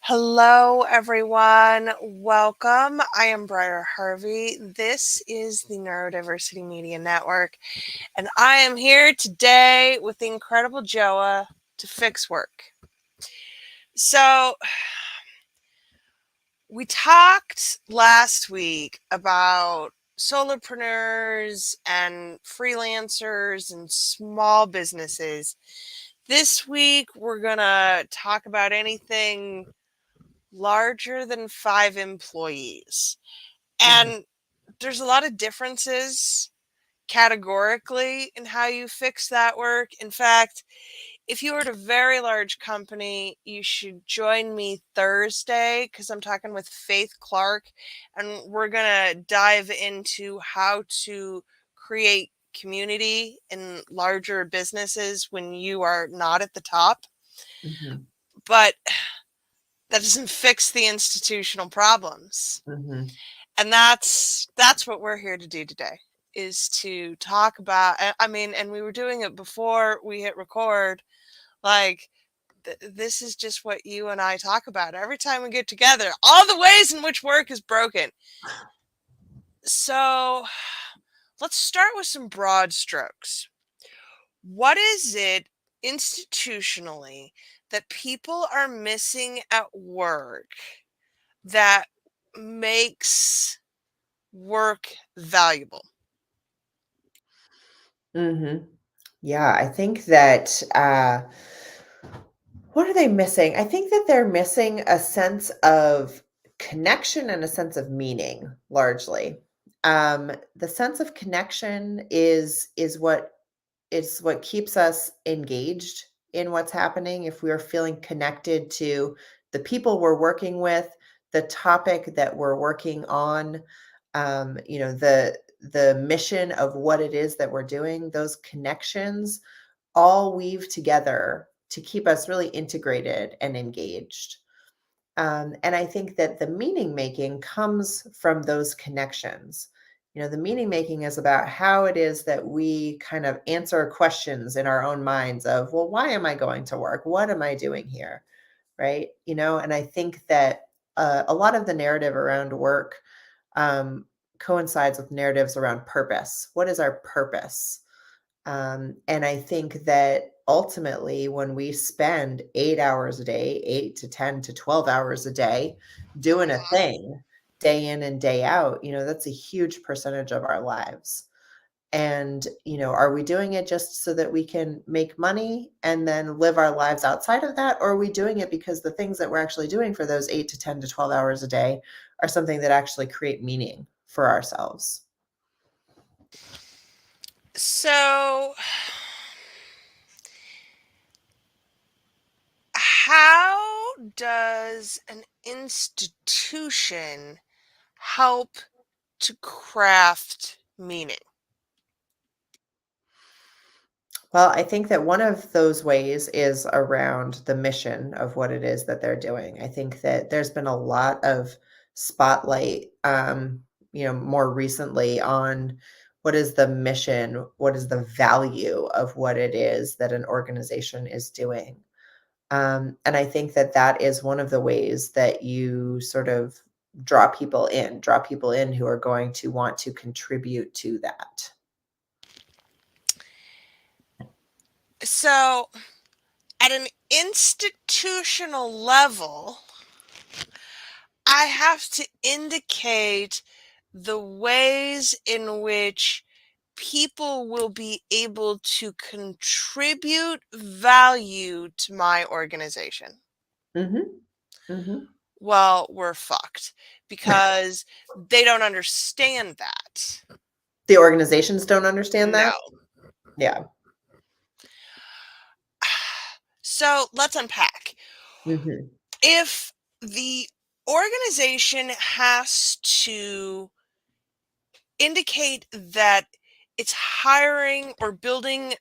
Hello, everyone. Welcome. I am Briar Harvey. This is the Neurodiversity Media Network, and I am here today with the incredible Joa to fix work. So, we talked last week about solopreneurs and freelancers and small businesses. This week, we're going to talk about anything larger than 5 employees. And there's a lot of differences categorically in how you fix that work. In fact, if you were at a very large company, you should join me Thursday because I'm talking with Faith Clark, and we're going to dive into how to create community in larger businesses when you are not at the top. Mhm, But that doesn't fix the institutional problems. mhm. And that's what we're here to do today, is to talk about. I mean, and we were doing it before we hit record. Like, this is just what you and I talk about every time we get together, all the ways in which work is broken. So let's start with some broad strokes. What is it institutionally that people are missing at work that makes work valuable? Mhm. Yeah, I think that, what are they missing? I think that they're missing a sense of connection and a sense of meaning, largely. The sense of connection is what keeps us engaged in what's happening. If we are feeling connected to the people we're working with, the topic that we're working on, the mission of what it is that we're doing, those connections all weave together to keep us really integrated and engaged. And I think that the meaning making comes from those connections. The meaning making is about how it is that we kind of answer questions in our own minds of, well, why am I going to work? What am I doing here? Right. And I think that a lot of the narrative around work um, coincides with narratives around purpose. What is our purpose? And I think that ultimately, when we spend 8 hours a day, 8 to 10 to 12 hours a day doing a thing day in and day out, that's a huge percentage of our lives. And, are we doing it just so that we can make money and then live our lives outside of that? Or are we doing it because the things that we're actually doing for those 8 to 10 to 12 hours a day are something that actually create meaning for ourselves? So, how does an institution help to craft meaning? Well, I think that one of those ways is around the mission of what it is that they're doing. I think that there's been a lot of spotlight, more recently on what is the mission, what is the value of what it is that an organization is doing. And I think that that is one of the ways that you sort of draw people in who are going to want to contribute to that. So, at an institutional level, I have to indicate the ways in which people will be able to contribute value to my organization. Hmm. Hmm. Well, we're fucked because they don't understand that. The organizations don't understand No. that? Yeah. So let's unpack. Mhm. If the organization has to indicate that it's hiring or building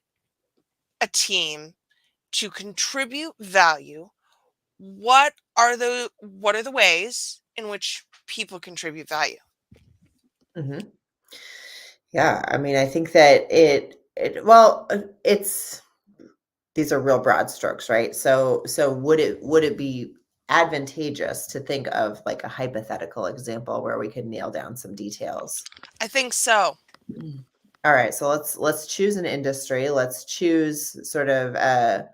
a team to contribute value, what are the ways in which people contribute value? Mhm. Yeah, I mean, I think that it's these are real broad strokes, right? So would it be advantageous to think of like a hypothetical example where we could nail down some details? I think so. All right, so let's choose an industry. Let's choose sort of a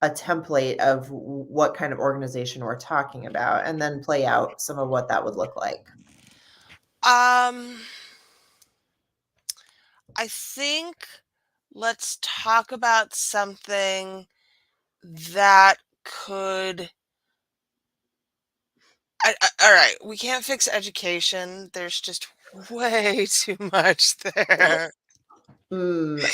template of what kind of organization we're talking about, and then play out some of what that would look like. Um, I think let's talk about something that could. All right, we can't fix education. There's just way too much there.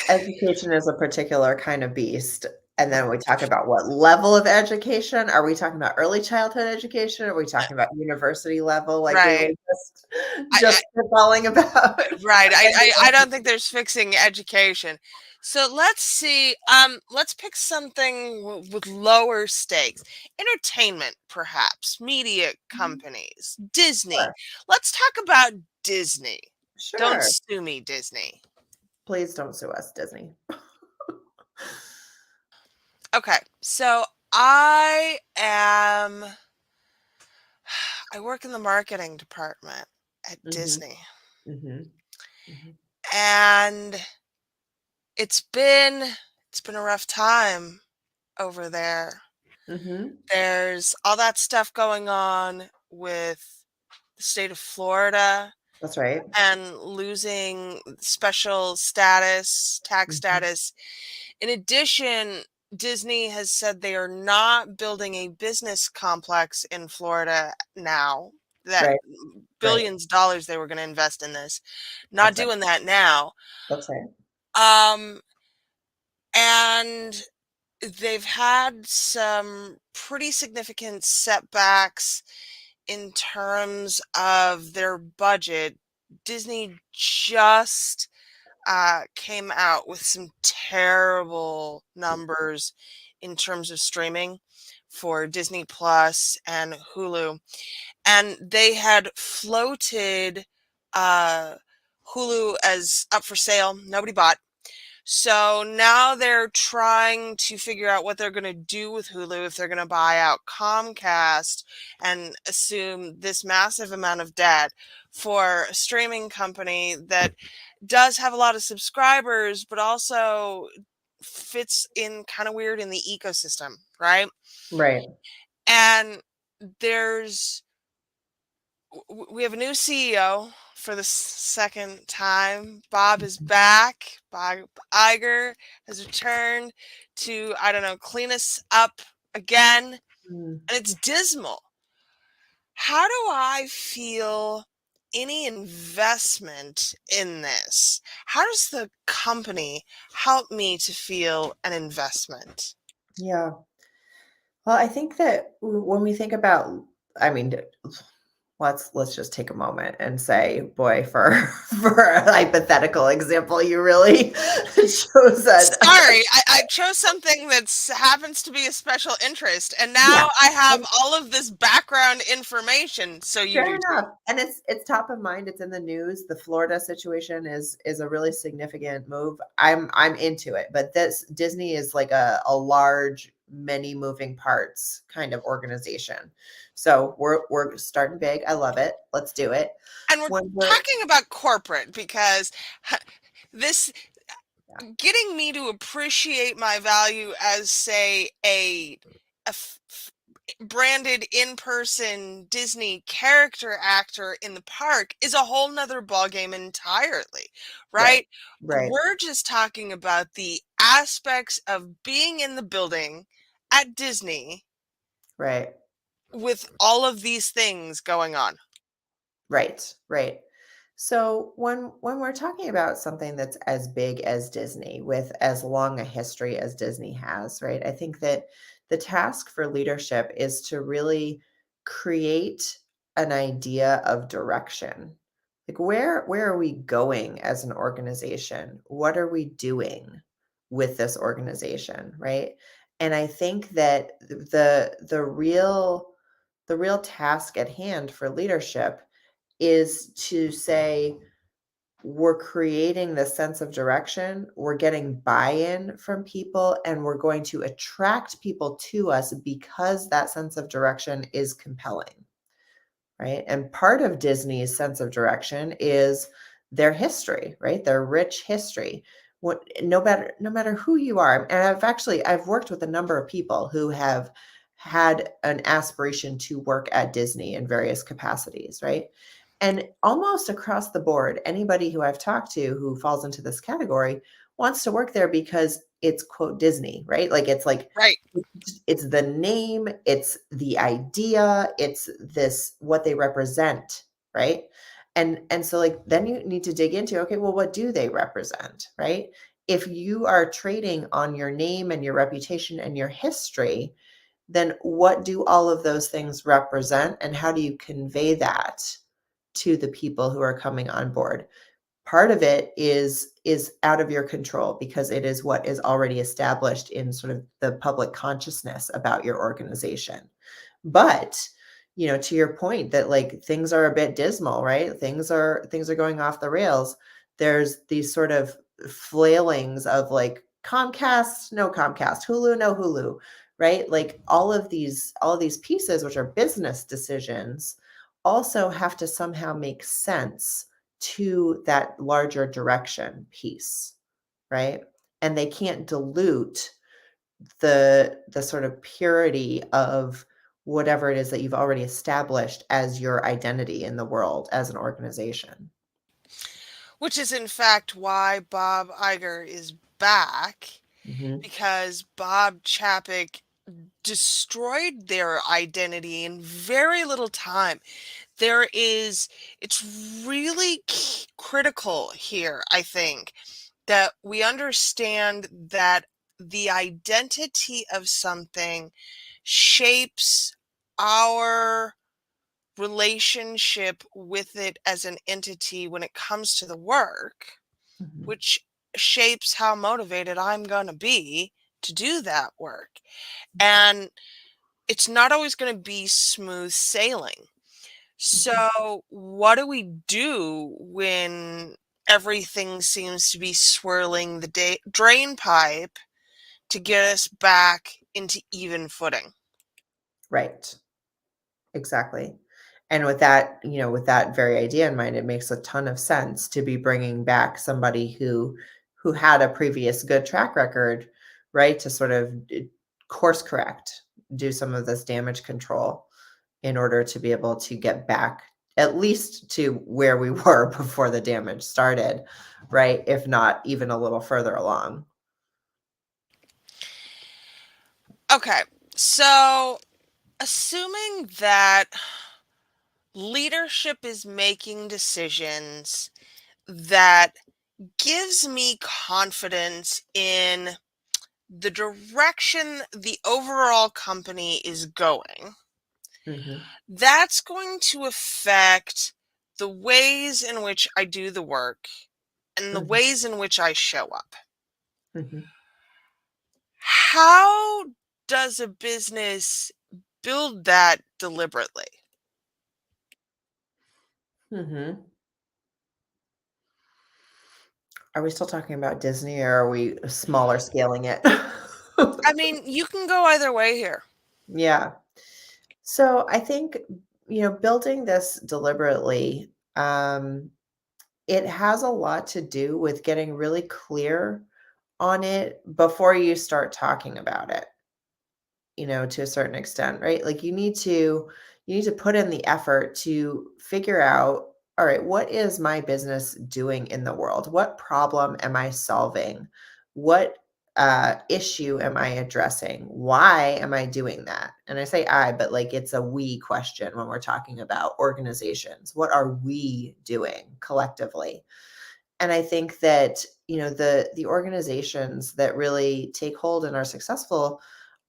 Education is a particular kind of beast. And then we talk about what level of education. Are we talking about early childhood education? Are we talking about university level like we were Right. just I, just spitballing about? Right. I don't think there's fixing education. So let's see. Let's pick something with lower stakes. Entertainment, perhaps. Media companies. Disney. Sure. Let's talk about Disney. Don't Sure. sue me, Disney. Please don't sue us, Disney. Okay. So I work in the marketing department at Mhm. Disney. Mhm. Mhm. And it's been it's been a rough time over there. Mhm. There's all that stuff going on with the state of Florida That's right. and losing special status, tax Mhm. status. In addition, Disney has said they are not building a business complex in Florida now. That Right. Right. billions of dollars they were going to invest in this. Not That's right. doing that now. That's right. Um, and they've had some pretty significant setbacks in terms of their budget. Disney just came out with some terrible numbers in terms of streaming for Disney Plus and Hulu. And they had floated uh, Hulu as up for sale. Nobody bought. So now they're trying to figure out what they're going to do with Hulu, if they're going to buy out Comcast and assume this massive amount of debt for a streaming company that does have a lot of subscribers, but also fits in kind of weird in the ecosystem, right? Right. And there's we have a new CEO for the second time. Bob is back. Bob Iger has returned to, I don't know, clean us up again. Mm. And it's dismal. How do I feel any investment in this? How does the company help me to feel an investment? Yeah. Well, I think that when we think about, I mean, let's just take a moment and say, boy, for for a hypothetical example, you really chose a Sorry, I chose something that's happens to be a special interest, and yeah. now I have all of this background information, so you Fair do too. enough, and it's top of mind, it's in the news. The Florida situation is a really significant move. I'm into it, but this Disney is like a large, many moving parts kind of organization. So we're starting big. I love it. Let's do it. And we're When we're talking about corporate because this yeah, getting me to appreciate my value as, say, a branded in-person Disney character actor in the park is a whole nother ballgame entirely, right, right? right, We're just talking about the aspects of being in the building at Disney right. with all of these things going on. Right, right. So when we're talking about something that's as big as Disney with as long a history as Disney has, right? I think that the task for leadership is to really create an idea of direction. Like where are we going as an organization? What are we doing with this organization, right? And I think that the real task at hand for leadership is to say, we're creating this sense of direction, we're getting buy-in from people, and we're going to attract people to us because that sense of direction is compelling, right? And part of Disney's sense of direction is their history, right? Their rich history. What no matter who you are, and I've worked with a number of people who have had an aspiration to work at Disney in various capacities, right? And almost across the board, anybody who I've talked to who falls into this category wants to work there because it's quote Disney, right? Right. It's the name, it's the idea, it's this what they represent, right? And so like then you need to dig into, okay, well, what do they represent, right? If you are trading on your name and your reputation and your history, then what do all of those things represent and how do you convey that to the people who are coming on board? Part of it is out of your control because it is what is already established in sort of the public consciousness about your organization. But, to your point that like things are a bit dismal, right? Things are going off the rails. There's these sort of flailings of like Comcast, no Comcast, Hulu, no Hulu, right? Like all of these pieces, which are business decisions, also have to somehow make sense to that larger direction piece, right? And they can't dilute the sort of purity of whatever it is that you've already established as your identity in the world as an organization. Which is in fact why Bob Iger is back, Mhm, because Bob Chapek destroyed their identity in very little time. There is, it's really critical here, I think, that we understand that the identity of something shapes our relationship with it as an entity when it comes to the work, mhm, which shapes how motivated I'm going to be to do that work. And it's not always going to be smooth sailing. mhm. So, what do we do when everything seems to be swirling the drain pipe to get us back into even footing? Right. Exactly. And with that very idea in mind, it makes a ton of sense to be bringing back somebody who had a previous good track record, right? To sort of course correct, do some of this damage control in order to be able to get back at least to where we were before the damage started, right? If not even a little further along. Okay, so assuming that leadership is making decisions that gives me confidence in the direction the overall company is going, Mhm, that's going to affect the ways in which I do the work and the mhm, ways in which I show up. mhm, How does a business build that deliberately? mhm. Are we still talking about Disney or are we smaller scaling it? I mean, you can go either way here. Yeah. So I think, building this deliberately, it has a lot to do with getting really clear on it before you start talking about it, to a certain extent, right? Like you need to put in the effort to figure out, all right, what is my business doing in the world? What problem am I solving? What issue am I addressing? Why am I doing that? And I say I, but like it's a we question when we're talking about organizations. What are we doing collectively? And I think that, the organizations that really take hold and are successful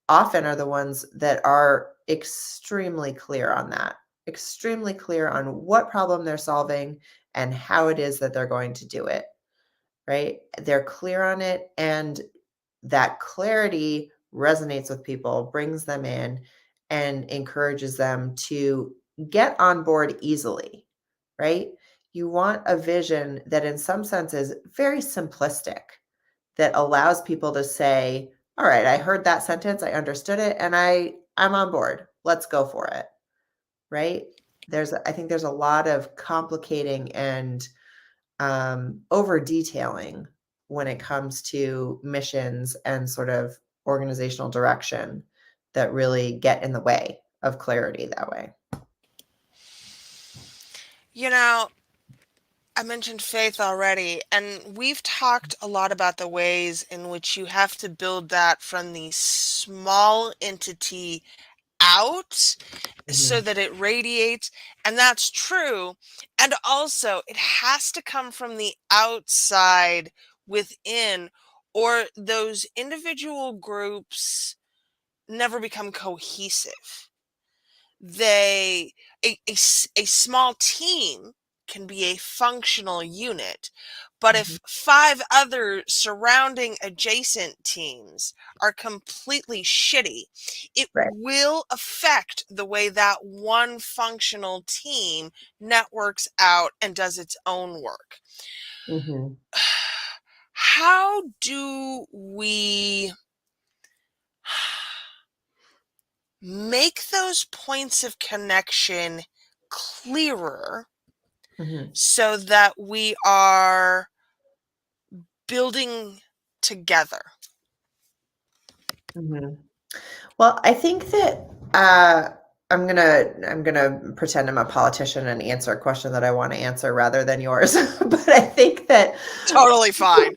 often are the ones that are extremely clear on that, extremely clear on what problem they're solving and how it is that they're going to do it, right? They're clear on it, and that clarity resonates with people, brings them in, and encourages them to get on board easily, right? You want a vision that in some sense is very simplistic, that allows people to say, all right, I heard that sentence, I understood it, and I'm on board. Let's go for it. Right? I think there's a lot of complicating and over detailing when it comes to missions and sort of organizational direction that really get in the way of clarity that way. You know, I mentioned faith already, and we've talked a lot about the ways in which you have to build that from the small entity out so Mhm, that it radiates. And that's true. And also, it has to come from the outside within, or those individual groups never become cohesive. They a small team can be a functional unit, but mhm. if five other surrounding adjacent teams are completely shitty, it Right. will affect the way that one functional team networks out and does its own work. Mhm, How do we make those points of connection clearer mhm, so that we are building together? mhm. Well, I think that uh, I'm gonna pretend I'm a politician and answer a question that I want to answer rather than yours. But I think that Totally fine.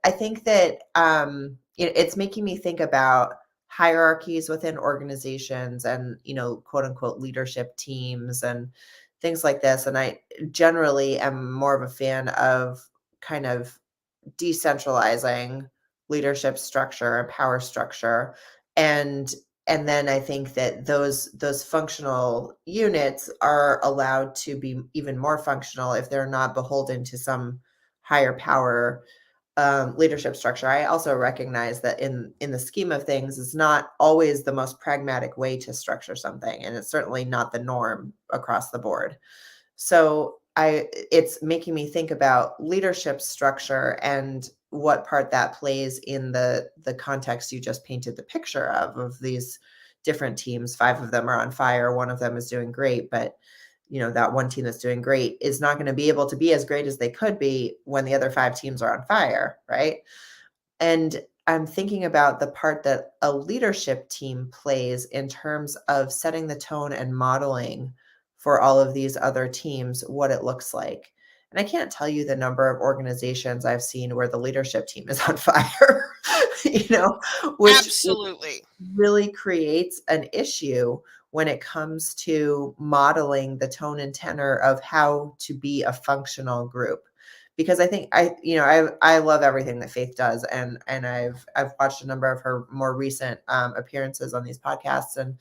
I think that it's making me think about hierarchies within organizations and quote unquote leadership teams and things like this. And I generally am more of a fan of kind of decentralizing leadership structure and power structure, and then I think that those functional units are allowed to be even more functional if they're not beholden to some higher power leadership structure. I also recognize that in the scheme of things, it's not always the most pragmatic way to structure something, and it's certainly not the norm across the board. So it's making me think about leadership structure and what part that plays in the context you just painted the picture of these different teams. Five of them are on fire. One of them is doing great, but that one team that's doing great is not going to be able to be as great as they could be when the other five teams are on fire, right? And I'm thinking about the part that a leadership team plays in terms of setting the tone and modeling for all of these other teams what it looks like. And I can't tell you the number of organizations I've seen where the leadership team is on fire, you know, which Absolutely. really creates an issue when it comes to modeling the tone and tenor of how to be a functional group. Because I think I love everything that Faith does, and I've watched a number of her more recent appearances on these podcasts, and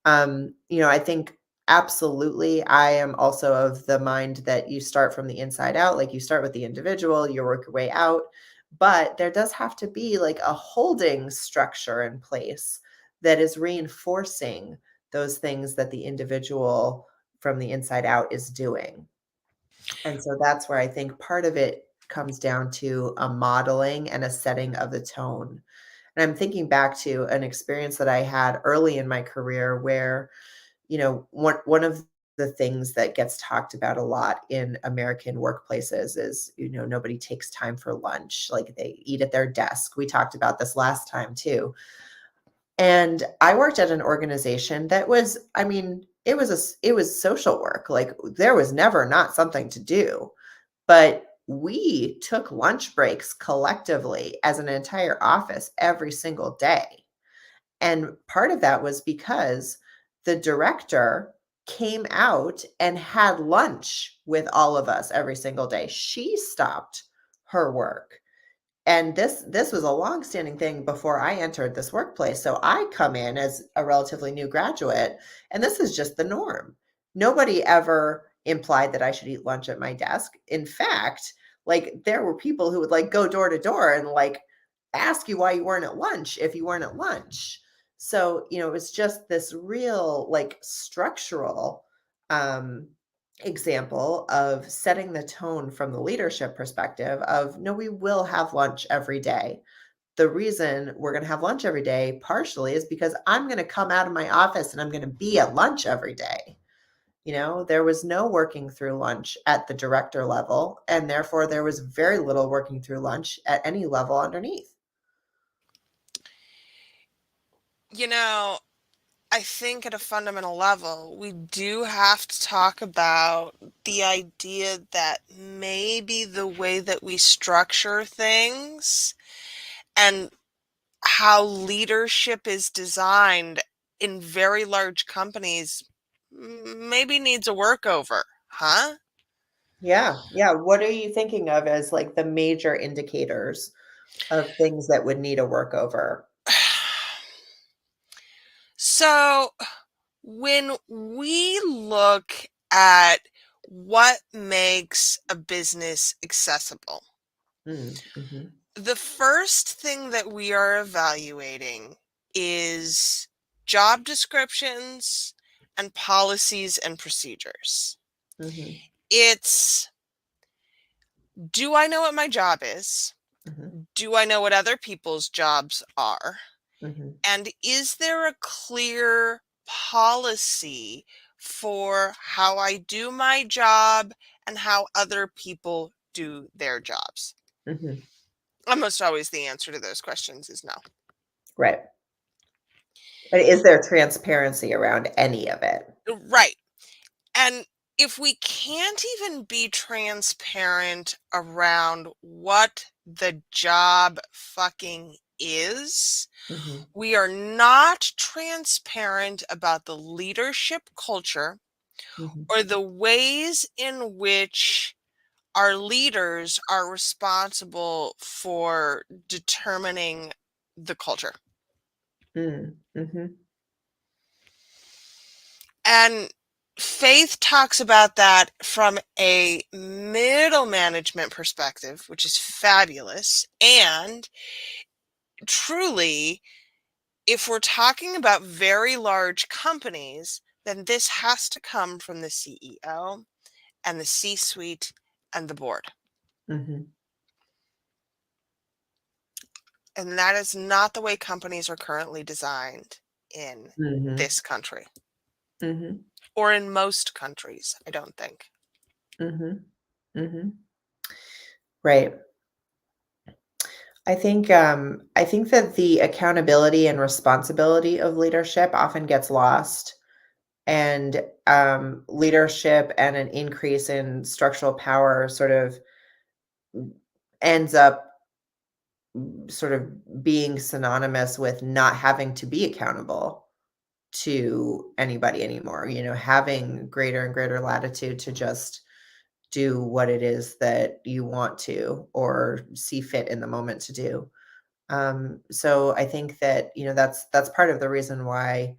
I think absolutely I am also of the mind that you start from the inside out, like you start with the individual, you work your way out, but there does have to be like a holding structure in place that is reinforcing those things that the individual from the inside out is doing. And so that's where I think part of it comes down to a modeling and a setting of the tone. And I'm thinking back to an experience that I had early in my career where, one of the things that gets talked about a lot in American workplaces is, nobody takes time for lunch, like they eat at their desk. We talked about this last time too. And I worked at an organization that was, I mean, it was social work. Like there was never not something to do, but we took lunch breaks collectively as an entire office every single day. And part of that was because the director came out and had lunch with all of us every single day. She stopped her work, and this was a long-standing thing before I entered this workplace. So I come in as a relatively new graduate, and this is just the norm. Nobody ever implied that I should eat lunch at my desk. In fact, like there were people who would like go door to door and like ask you why you weren't at lunch if you weren't at lunch. So, it's just this real like structural um example of setting the tone from the leadership perspective of, no, we will have lunch every day. The reason we're going to have lunch every day partially is because I'm going to come out of my office and I'm going to be at lunch every day. There was no working through lunch at the director level, and therefore there was very little working through lunch at any level underneath. You know, I think at a fundamental level, we do have to talk about the idea that maybe the way that we structure things and how leadership is designed in very large companies maybe needs a workover, huh? Yeah. Yeah. What are you thinking of as like the major indicators of things that would need a workover? So, when we look at what makes a business accessible, Mm, mhm, the first thing that we are evaluating is job descriptions and policies and procedures. mhm, It's, do I know what my job is? mhm, Do I know what other people's jobs are? mhm, And is there a clear policy for how I do my job and how other people do their jobs? mhm. Almost always the answer to those questions is no. Right. But is there transparency around any of it? Right. And if we can't even be transparent around what the job fucking is, Mhm, we are not transparent about the leadership culture mhm, or the ways in which our leaders are responsible for determining the culture. mm, mhm, And Faith talks about that from a middle management perspective, which is fabulous. And truly, if we're talking about very large companies, then this has to come from the CEO and the C suite and the board. mhm, And that is not the way companies are currently designed in mhm, this country mhm, or in most countries, I don't think. mhm, mhm. Right. I think that the accountability and responsibility of leadership often gets lost, and leadership and an increase in structural power sort of ends up sort of being synonymous with not having to be accountable to anybody anymore, having greater and greater latitude to just do what it is that you want to or see fit in the moment to do. So I think that, that's part of the reason why I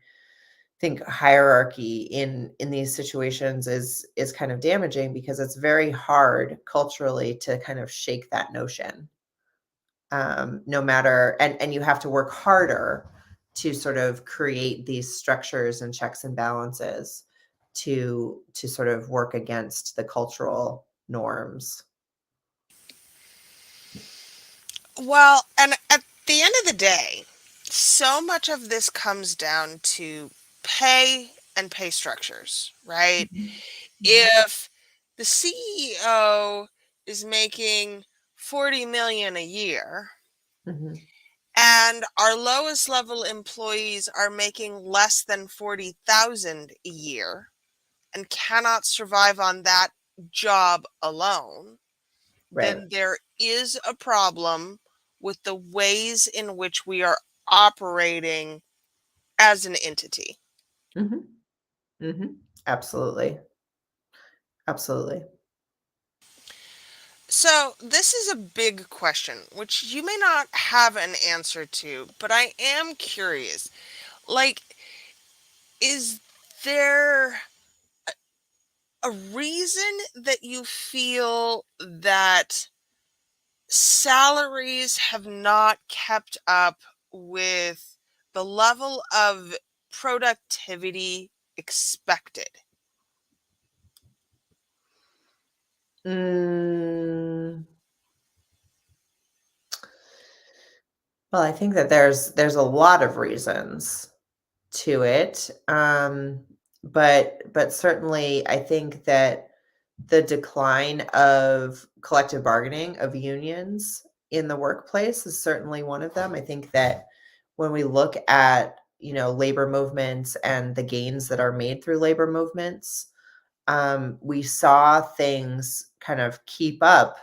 think hierarchy in these situations is kind of damaging, because it's very hard culturally to kind of shake that notion. No matter, and you have to work harder to sort of create these structures and checks and balances to sort of work against the cultural norms. Well, and at the end of the day, so much of this comes down to pay and pay structures, right? Mhm. Mhm. If the CEO is making 40 million a year Mhm. and our lowest level employees are making less than 40,000 a year and cannot survive on that job alone, Right. then there is a problem with the ways in which we are operating as an entity. Mhm. Mhm. Absolutely. Absolutely. So, this is a big question, which you may not have an answer to, but I am curious. Like, is there a reason that you feel that salaries have not kept up with the level of productivity expected? Mm, well, I think that there's a lot of reasons to it. But certainly I think that the decline of collective bargaining of unions in the workplace is certainly one of them. I think that when we look at, labor movements and the gains that are made through labor movements, we saw things kind of keep up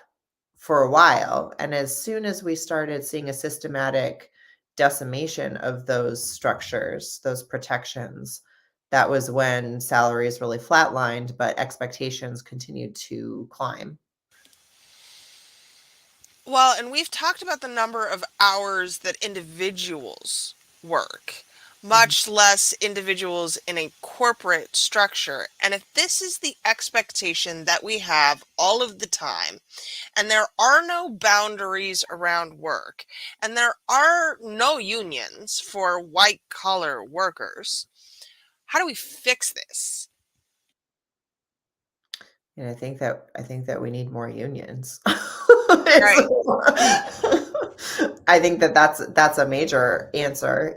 for a while. And as soon as we started seeing a systematic decimation of those structures, those protections, that was when salaries really flatlined, but expectations continued to climb. Well, and we've talked about the number of hours that individuals work, Mhm. much less individuals in a corporate structure. And if this is the expectation that we have all of the time, and there are no boundaries around work, and there are no unions for white collar workers, how do we fix this? And I think that we need more unions. Right. I think that that's a major answer.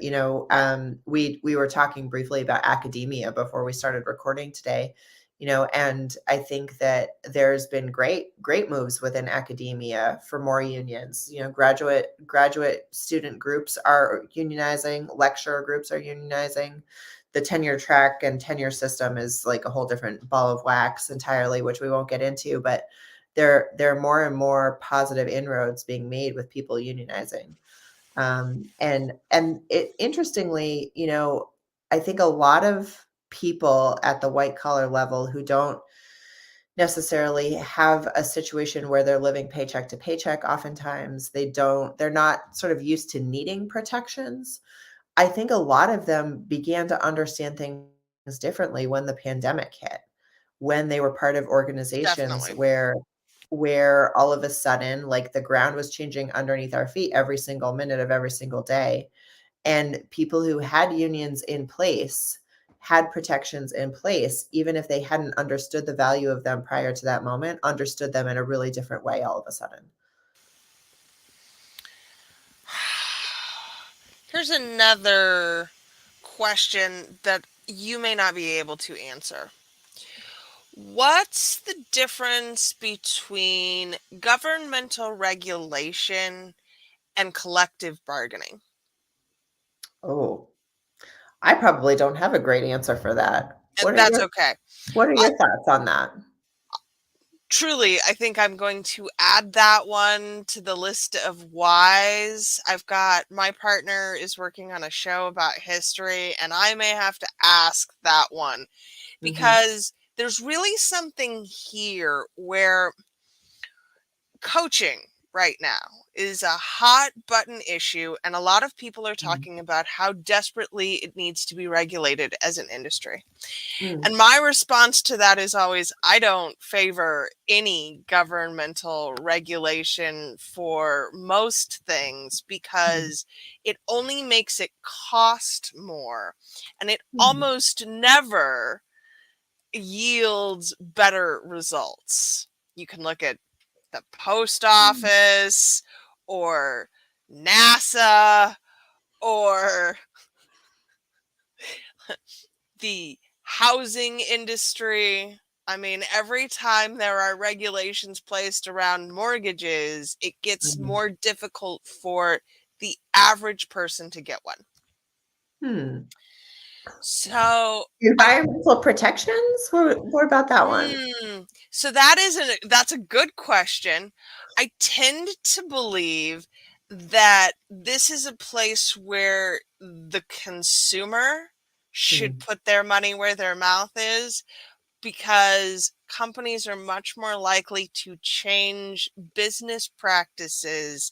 We were talking briefly about academia before we started recording today. And I think that there's been great moves within academia for more unions. Graduate student groups are unionizing, lecturer groups are unionizing. The tenure track and tenure system is like a whole different ball of wax entirely, which we won't get into, but there are more and more positive inroads being made with people unionizing. And it interestingly, I think a lot of people at the white collar level who don't necessarily have a situation where they're living paycheck to paycheck, oftentimes they're not sort of used to needing protections. I think a lot of them began to understand things differently when the pandemic hit, when they were part of organizations Definitely. where all of a sudden, like, the ground was changing underneath our feet every single minute of every single day, and people who had unions in place had protections in place, even if they hadn't understood the value of them prior to that moment, understood them in a really different way all of a sudden. Here's another question that you may not be able to answer. What's the difference between governmental regulation and collective bargaining? Oh, I probably don't have a great answer for that. And that's okay. What are I, your thoughts on that? truly, I think I'm going to add that one to the list of whys. I've got my partner is working on a show about history, and I may have to ask that one Mhm, because there's really something here where coaching right now is a hot button issue, and a lot of people are mhm, talking about how desperately it needs to be regulated as an industry. mm, And my response to that is always I don't favor any governmental regulation for most things mhm, because it only makes it cost more, and it mhm, almost never yields better results. You can look at the post mm, office or NASA or the housing industry. I mean, every time there are regulations placed around mortgages, it gets mhm. more difficult for the average person to get one. Hmm. So I Environmental protections? What about that one? So that's a good question. I tend to believe that this is a place where the consumer should Mm, put their money where their mouth is because companies are much more likely to change business practices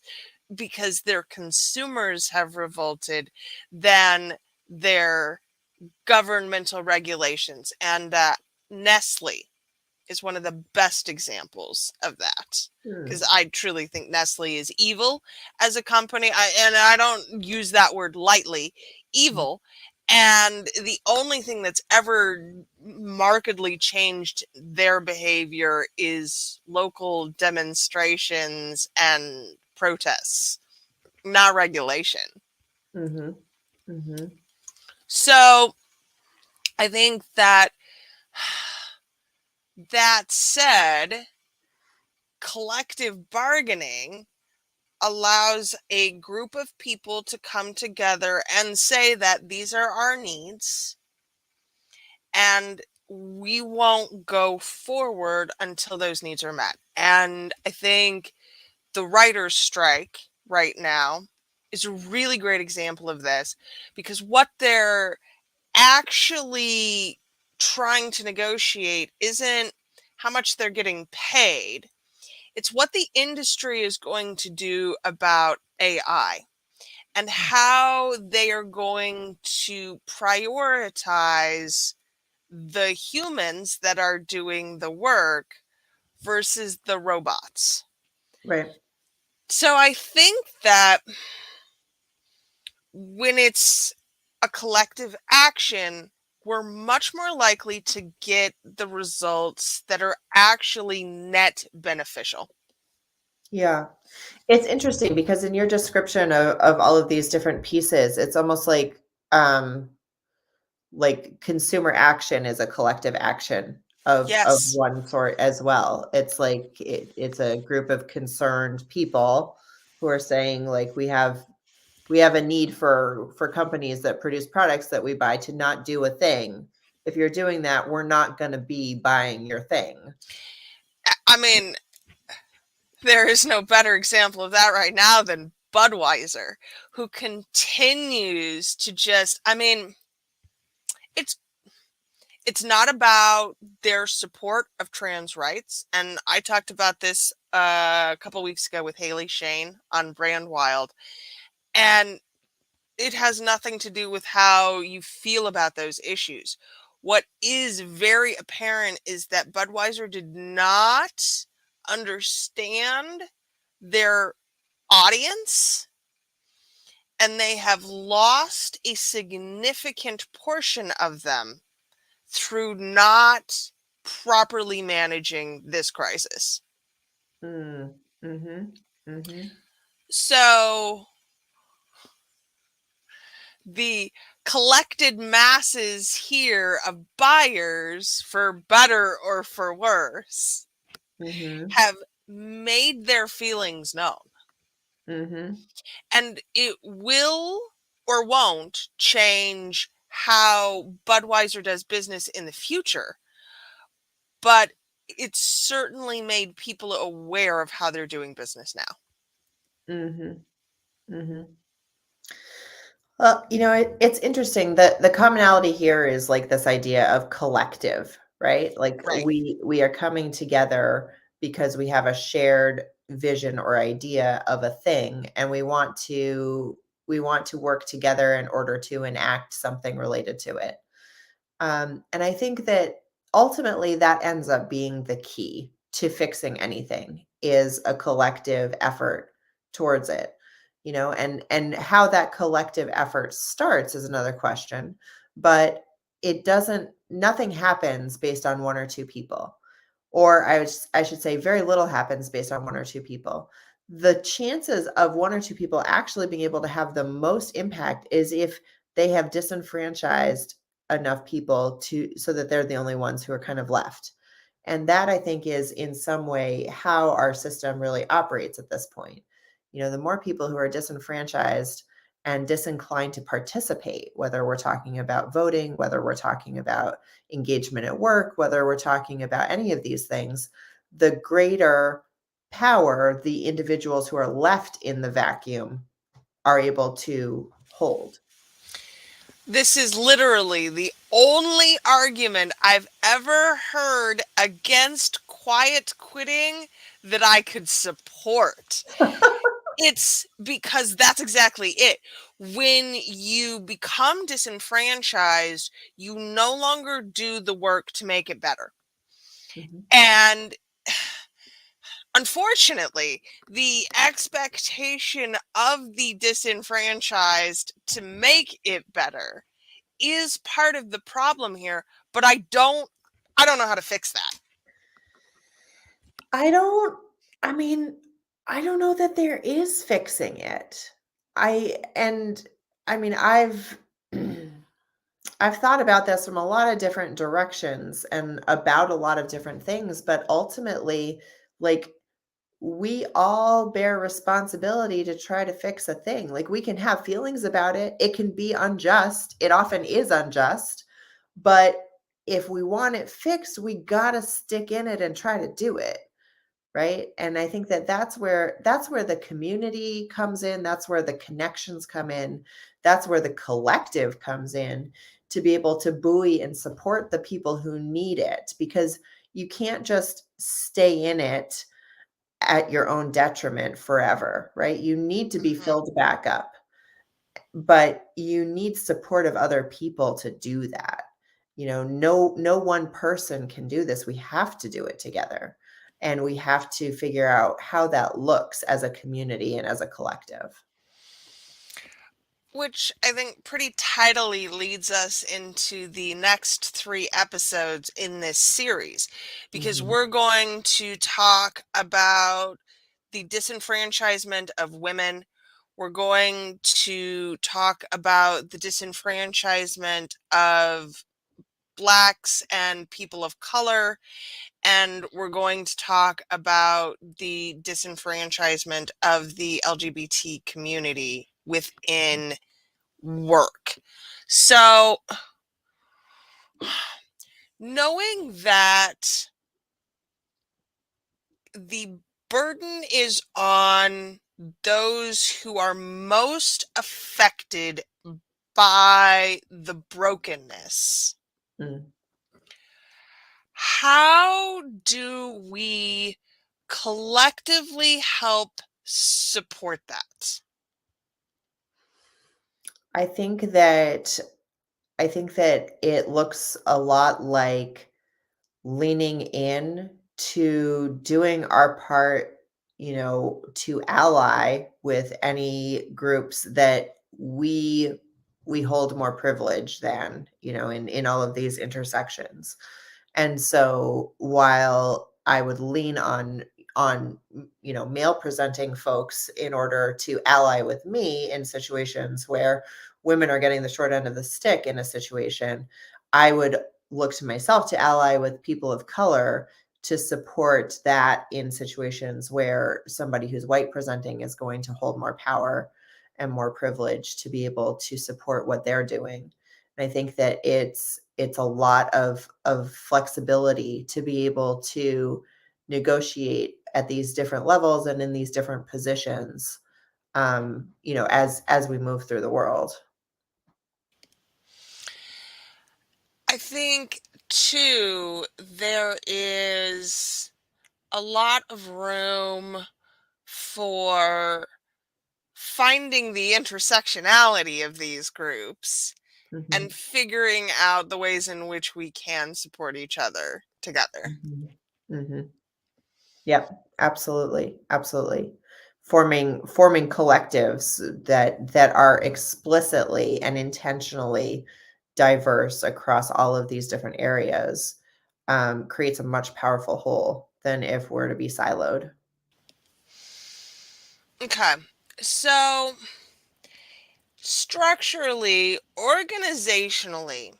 because their consumers have revolted than their governmental regulations. And Nestle is one of the best examples of that because hmm, I truly think Nestle is evil as a company. And I don't use that word lightly, mm, evil. And the only thing that's ever markedly changed their behavior is local demonstrations and protests, not regulation. Mhm. Mhm. So I think that that said, collective bargaining allows a group of people to come together and say that these are our needs and we won't go forward until those needs are met. And I think the writers' strike right now is a really great example of this, because what they're actually trying to negotiate isn't how much they're getting paid, it's what the industry is going to do about AI and how they are going to prioritize the humans that are doing the work versus the robots. Right. So I think that when it's a collective action, we're much more likely to get the results that are actually net beneficial. Yeah. It's interesting because in your description of all of these different pieces, it's almost um, like consumer action is a collective action of Yes. one sort as well. It's like it's a group of concerned people who are saying like we have a need for companies that produce products that we buy to not do a thing. If you're doing that, we're not going to be buying your thing. I mean, there is no better example of that right now than Budweiser, who continues to just, I mean, it's it's not about their support of trans rights. And I talked about this a couple weeks ago with Haley Shane on Brand Wild. And it has nothing to do with how you feel about those issues. What is very apparent is that Budweiser did not understand their audience, and they have lost a significant portion of them through not properly managing this crisis. Mm, mhm, mhm, So the collected masses here of buyers, for better or for worse, mhm, have made their feelings known. mhm, And it will or won't change how Budweiser does business in the future, but it's certainly made people aware of how they're doing business now. mhm, mhm. Well, it's interesting that the commonality here is like this idea of collective, right? Like Right. we are coming together because we have a shared vision or idea of a thing, and we want to work together in order to enact something related to it. And I think that ultimately that ends up being the key to fixing anything is a collective effort towards it. And how that collective effort starts is another question, but it doesn't nothing happens based on one or two people. Or I should say very little happens based on one or two people. The chances of one or two people actually being able to have the most impact is if they have disenfranchised enough people to so that they're the only ones who are kind of left. And that I think is in some way how our system really operates at this point. The more people who are disenfranchised and disinclined to participate, whether we're talking about voting, whether we're talking about engagement at work, whether we're talking about any of these things, the greater power the individuals who are left in the vacuum are able to hold. This is literally the only argument I've ever heard against quiet quitting that I could support. It's because that's exactly it. When you become disenfranchised, you no longer do the work to make it better. Mhm. And unfortunately, the expectation of the disenfranchised to make it better is part of the problem here, but I don't know how to fix that. I don't I mean, I don't know that there is fixing it. I and I mean, I've thought about this from a lot of different directions and about a lot of different things, but ultimately, like, we all bear responsibility to try to fix a thing. Like, we can have feelings about it. It can be unjust. It often is unjust. But if we want it fixed, we got to stick in it and try to do it. Right? And I think that that's where the community comes in, that's where the connections come in, that's where the collective comes in to be able to buoy and support the people who need it, because you can't just stay in it at your own detriment forever, right? You need to be Mhm. filled back up, but you need support of other people to do that. No one person can do this. We have to do it together. And we have to figure out how that looks as a community and as a collective. Which I think pretty tidily leads us into the next three episodes in this series, because Mhm, we're going to talk about the disenfranchisement of women. We're going to talk about the disenfranchisement of Blacks and people of color. And we're going to talk about the disenfranchisement of the LGBT community within work. So, knowing that the burden is on those who are most affected by the brokenness, mm. how do we collectively help support that? I think that I think that it looks a lot like leaning in to doing our part, to ally with any groups that we hold more privilege than, in all of these intersections. And so while I would lean on male presenting folks in order to ally with me in situations where women are getting the short end of the stick in a situation, I would look to myself to ally with people of color to support that in situations where somebody who's white presenting is going to hold more power and more privilege to be able to support what they're doing. And I think that it's a lot of flexibility to be able to negotiate at these different levels and in these different positions, as we move through the world. I think, too, there is a lot of room for finding the intersectionality of these groups and Mhm, figuring out the ways in which we can support each other together. mhm, mhm. Yep, absolutely, absolutely. Forming collectives that are explicitly and intentionally diverse across all of these different areas, creates a much powerful whole than if we're to be siloed. Okay. So, structurally, organizationally,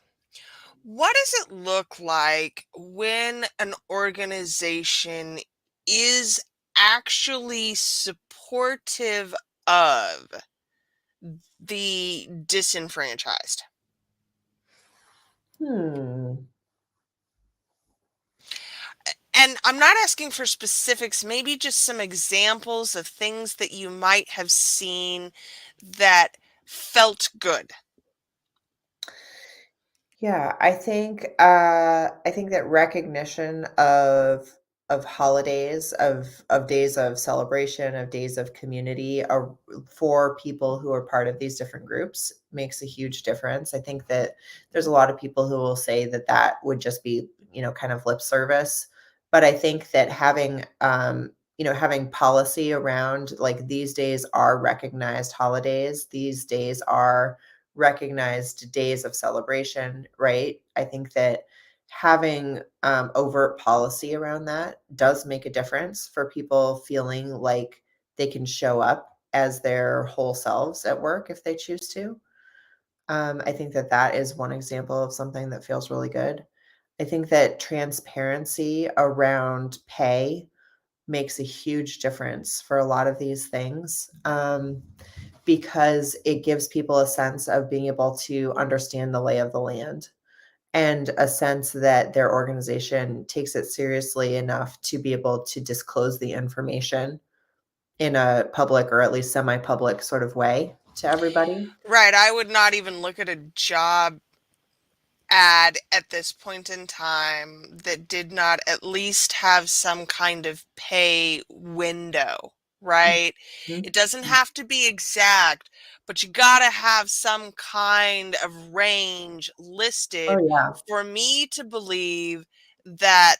what does it look like when an organization is actually supportive of the disenfranchised? Hmm. And I'm not asking for specifics, maybe just some examples of things that you might have seen that felt good. Yeah, I think that recognition of holidays, of days of celebration, of days of community for people who are part of these different groups makes a huge difference. I think that there's a lot of people who will say that that would just be, kind of lip service, but I think that having policy around, like, these days are recognized holidays, these days are recognized days of celebration, right? I think that having overt policy around that does make a difference for people feeling like they can show up as their whole selves at work if they choose to. I think that that is one example of something that feels really good. I think that transparency around pay makes a huge difference for a lot of these things, because it gives people a sense of being able to understand the lay of the land and a sense that their organization takes it seriously enough to be able to disclose the information in a public or at least semi-public sort of way to everybody. Right. I would not even look at a job ad at this point in time that did not at least have some kind of pay window, right? Mhm. It doesn't have to be exact, but you gotta have some kind of range Oh, listed yeah. for me to believe that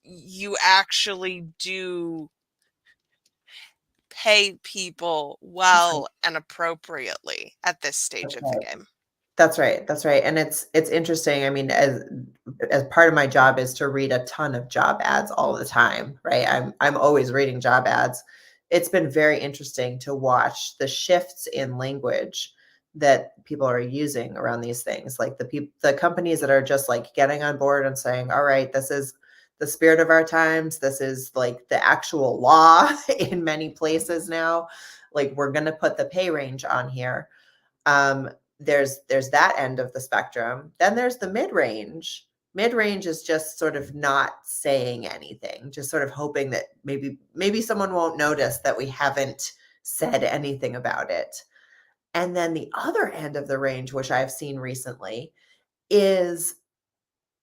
you actually do pay people Right. well and appropriately at this stage That's of the right. game. That's right, that's right, and it's interesting, I mean, as part of my job is to read a ton of job ads all the time, right? I'm always reading job ads. It's been very interesting to watch the shifts in language that people are using around these things, like the companies that are just, like, getting on board and saying, "All right, this is the spirit of our times, this is, like, the actual law in many places now, like, we're gonna put the pay range on here." Um, there's that end of the spectrum. Then there's the mid-range. Mid-range is just sort of not saying anything, just sort of hoping that maybe someone won't notice that we haven't said anything about it. And then the other end of the range, which I've seen recently, is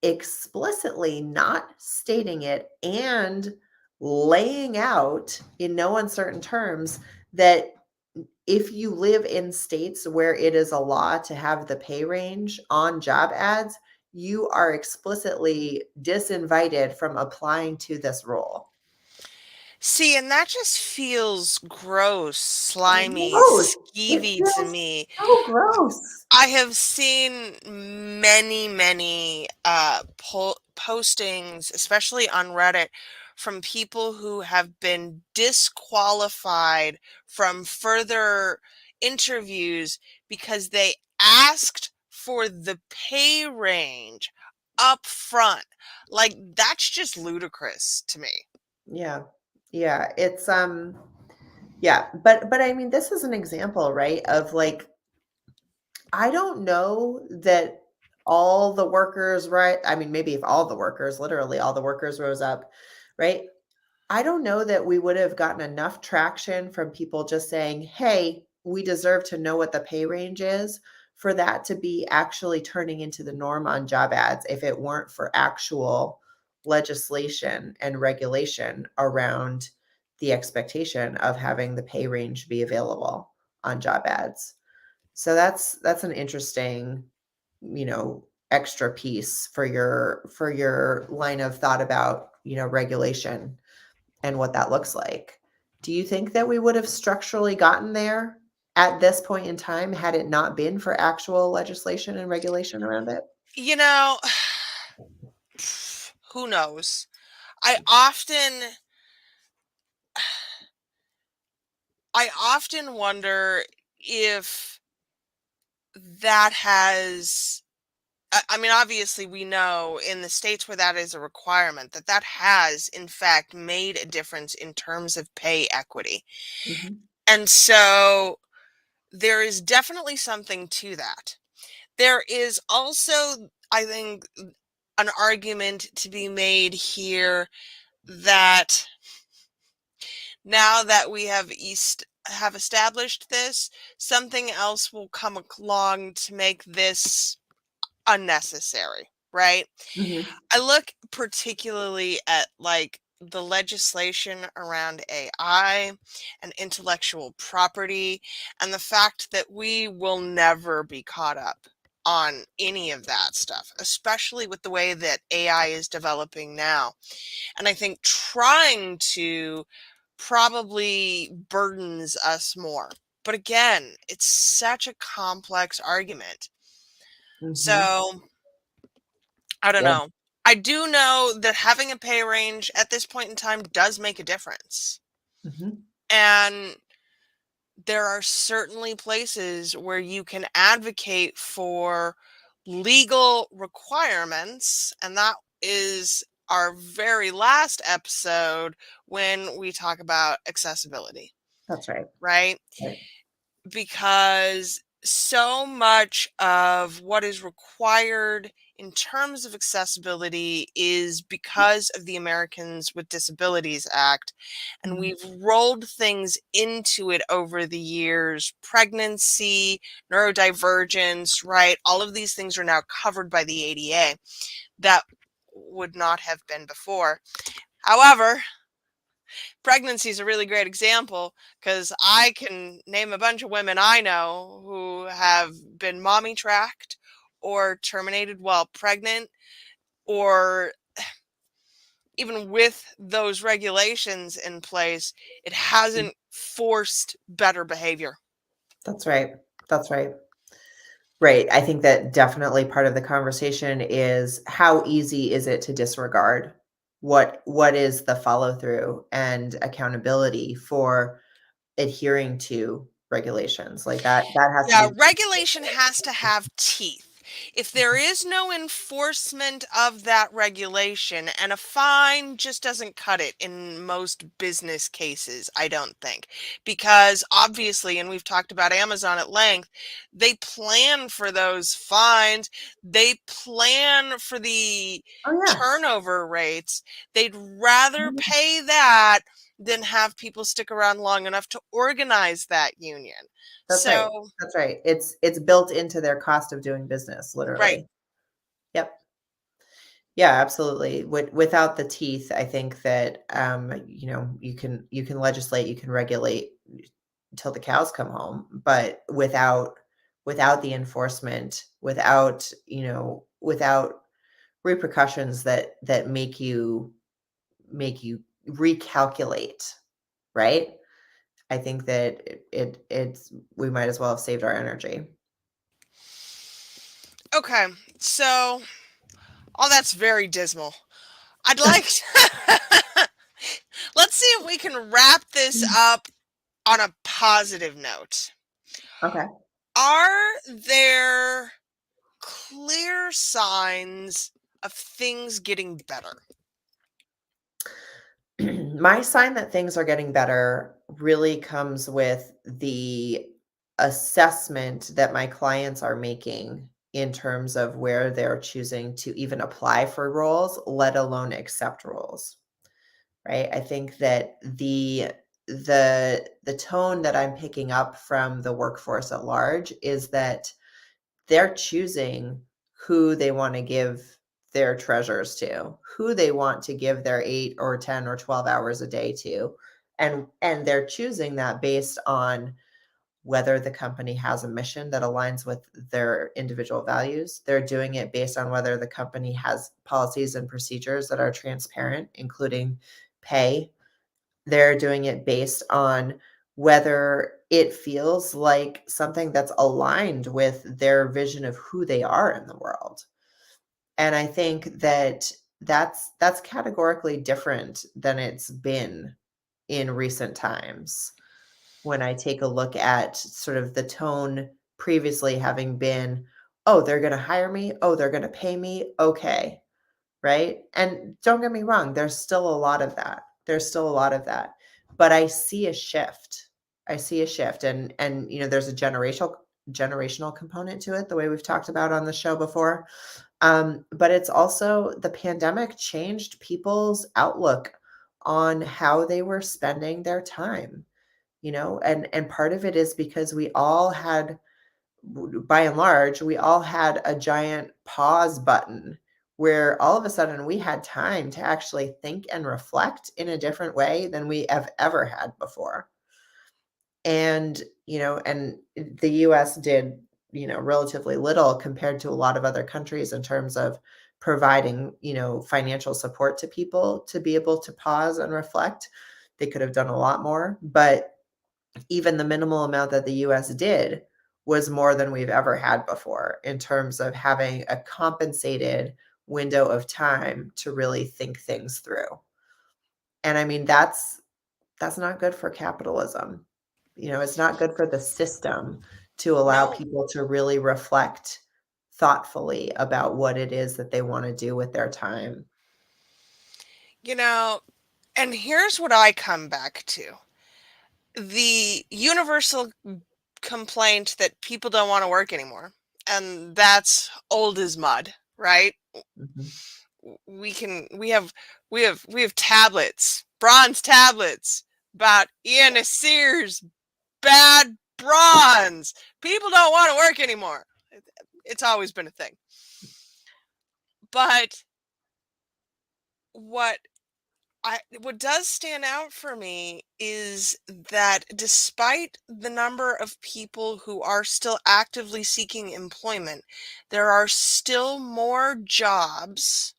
explicitly not stating it and laying out in no uncertain terms that if you live in states where it is a law to have the pay range on job ads, you are explicitly disinvited from applying to this role. See, and that just feels gross, slimy, Gross. It skeevy to feels me. so gross. I have seen many postings, especially on Reddit, from people who have been disqualified from further interviews because they asked for the pay range up front. Like, that's just ludicrous to me. Yeah. Yeah, yeah, but I mean this is an example, right, of like I don't know that all the workers, right? I mean, maybe if all the workers, literally all the workers rose up, right? I don't know that we would have gotten enough traction from people just saying, "Hey, we deserve to know what the pay range is," for that to be actually turning into the norm on job ads if it weren't for actual legislation and regulation around the expectation of having the pay range be available on job ads. So that's an interesting, extra piece for your line of thought about, regulation and what that looks like. Do you think that we would have structurally gotten there at this point in time had it not been for actual legislation and regulation around it? You know, who knows? I often I often wonder if that has I mean, obviously, we know in the states where that is a requirement that that has, in fact, made a difference in terms of pay equity. Mhm. And so there is definitely something to that. There is also, I think, an argument to be made here that now that we have established this, something else will come along to make this unnecessary, right? Mhm. I look particularly at like the legislation around AI and intellectual property and the fact that we will never be caught up on any of that stuff, especially with the way that AI is developing now. And I think trying to probably burdens us more. But again, it's such a complex argument. Mhm. So I don't Yeah. know. I do know that having a pay range at this point in time does make a difference. Mhm. And there are certainly places where you can advocate for legal requirements. And that is our very last episode when we talk about accessibility, That's right. right? Right. Because so much of what is required in terms of accessibility is because of the Americans with Disabilities Act. And Mhm. we've rolled things into it over the years: pregnancy, neurodivergence, right? All of these things are now covered by the ADA that would not have been before. However, pregnancy is a really great example because I can name a bunch of women I know who have been mommy tracked or terminated while pregnant, or even with those regulations in place, it hasn't forced better behavior. That's right. That's right. Right. I think that definitely part of the conversation is how easy is it to disregard? What is the follow through and accountability for adhering to regulations? Like that has to Yeah, be. regulation has to have teeth. If there is no enforcement of that regulation, and a fine just doesn't cut it in most business cases, I don't think. Because obviously, and we've talked about Amazon at length, they plan for those fines, they plan for the Oh yeah. turnover rates. They'd rather Mhm. pay that than have people stick around long enough to organize that union. That's right. So, That's right. It's built into their cost of doing business, right. literally. Yep. Yeah, absolutely. Without the teeth, I think that you can legislate, you can regulate until the cows come home, but without the enforcement, without repercussions that make you recalculate, right? I think that it's we might as well have saved our energy. Okay. So, all that's very dismal. I'd like let's see if we can wrap this up on a positive note. Okay. Are there clear signs of things getting better? My sign that things are getting better really comes with the assessment that my clients are making in terms of where they're choosing to even apply for roles, let alone accept roles, right? I think that the tone that I'm picking up from the workforce at large is that they're choosing who they wanna give their treasures to, who they want to give their 8 or 10 or 12 hours a day to, and they're choosing that based on whether the company has a mission that aligns with their individual values. They're doing it based on whether the company has policies and procedures that are transparent, including pay. They're doing it based on whether it feels like something that's aligned with their vision of who they are in the world. And I think that that's categorically different than it's been in recent times. When I take a look at sort of the tone previously having been, "Oh, they're gonna hire me. Oh, they're gonna pay me. Okay." Right? And don't get me wrong, there's still a lot of that. There's still a lot of that. But I see a shift. I see a shift and there's a generational component to it, the way we've talked about on the show before. But it's also the pandemic changed people's outlook on how they were spending their time, and part of it is because we all had by and large, we all had a giant pause button where all of a sudden we had time to actually think and reflect in a different way than we have ever had before. And the US did, relatively little compared to a lot of other countries in terms of providing, financial support to people to be able to pause and reflect. They could have done a lot more, but even the minimal amount that the US did was more than we've ever had before in terms of having a compensated window of time to really think things through. And I mean, that's not good for capitalism. It's not good for the system to allow No, people to really reflect thoughtfully about what it is that they want to do with their time. you know, and here's what I come back to. The universal complaint that people don't want to work anymore. And that's old as mud, right? Mhm. We have tablets, bronze tablets about Ian Sears bad bronze. People don't want to work anymore. It's always been a thing. But what what does stand out for me is that despite the number of people who are still actively seeking employment, there are still more jobs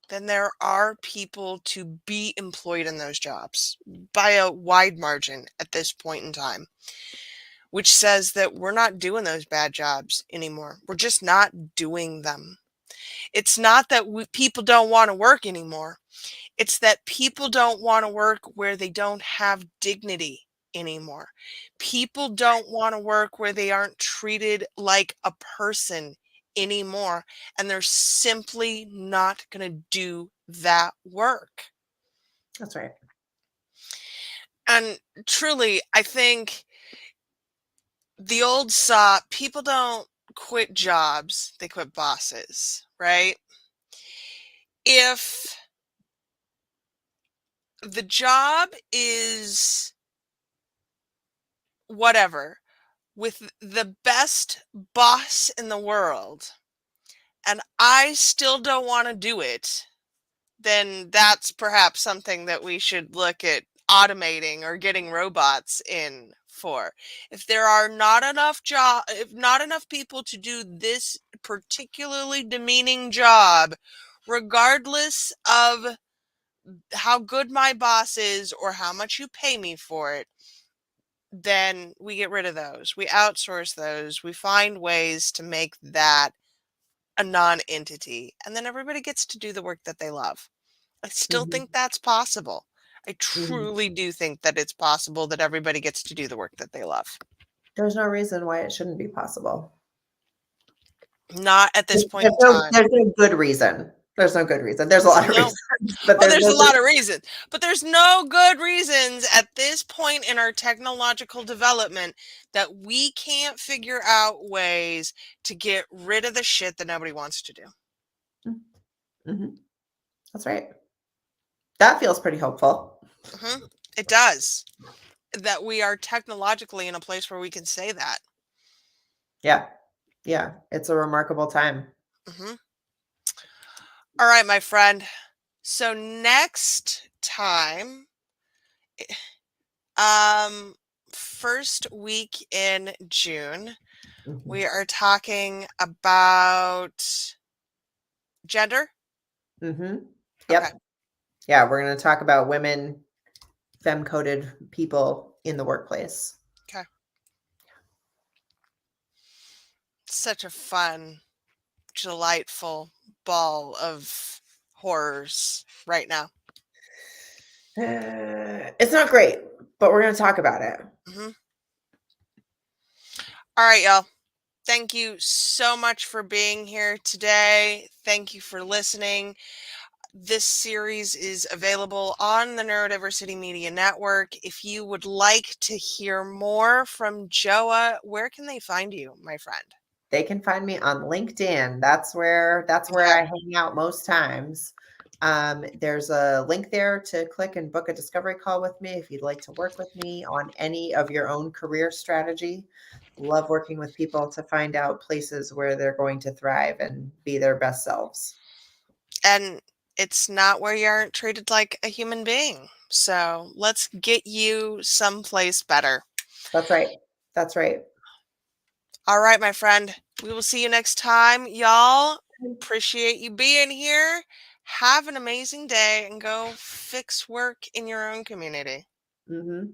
than there are people to be employed in those jobs by a wide margin at this point in time, which says that we're not doing those bad jobs anymore. We're just not doing them. It's not that people don't want to work anymore. It's that people don't want to work where they don't have dignity anymore. People don't want to work where they aren't treated like a person anymore. And they're simply not going to do that work. That's right. And truly, I think the old saw people don't quit jobs, they quit bosses, right? If the job is whatever, with the best boss in the world, and I still don't want to do it, then that's perhaps something that we should look at automating or getting robots in for. If there are if not enough people to do this particularly demeaning job, regardless of how good my boss is or how much you pay me for it, then we get rid of those. We outsource those. We find ways to make that a non-entity, and then everybody gets to do the work that they love. I still Mhm. think that's possible. I Mhm. truly do think that it's possible that everybody gets to do the work that they love. There's no reason why it shouldn't be possible. Not at this point There's in no time. there's no good reason. There's no good reason. There's a lot of No. reasons, but Oh, there's there's no a good. lot of reasons, but there's no good reasons at this point in our technological development that we can't figure out ways to get rid of the shit that nobody wants to do. Mhm. That's right. That feels pretty hopeful. Hmm. It does. That we are technologically in a place where we can say that. Yeah. Yeah. It's a remarkable time. Hmm. All right, my friend. So next time, um, first week in June, Mhm. we are talking about gender. Mhm. Okay. Yep. Yeah, we're gonna talk about women, femme-coded people in the workplace. Okay. Such a fun, delightful ball of horrors right now. It's not great, but we're gonna talk about it. Hmm. All right, y'all. Thank you so much for being here today. Thank you for listening. This series is available on the Neurodiversity Media Network. If you would like to hear more from Joa, where can they find you, my friend? They can find me on LinkedIn. That's where Okay. I hang out most times. There's a link there to click and book a discovery call with me if you'd like to work with me on any of your own career strategy. Love working with people to find out places where they're going to thrive and be their best selves. And it's not where you aren't treated like a human being. So let's get you someplace better. That's right. That's right. All right, my friend. We will see you next time. Y'all, appreciate you being here. Have an amazing day and go fix work in your own community. Mhm.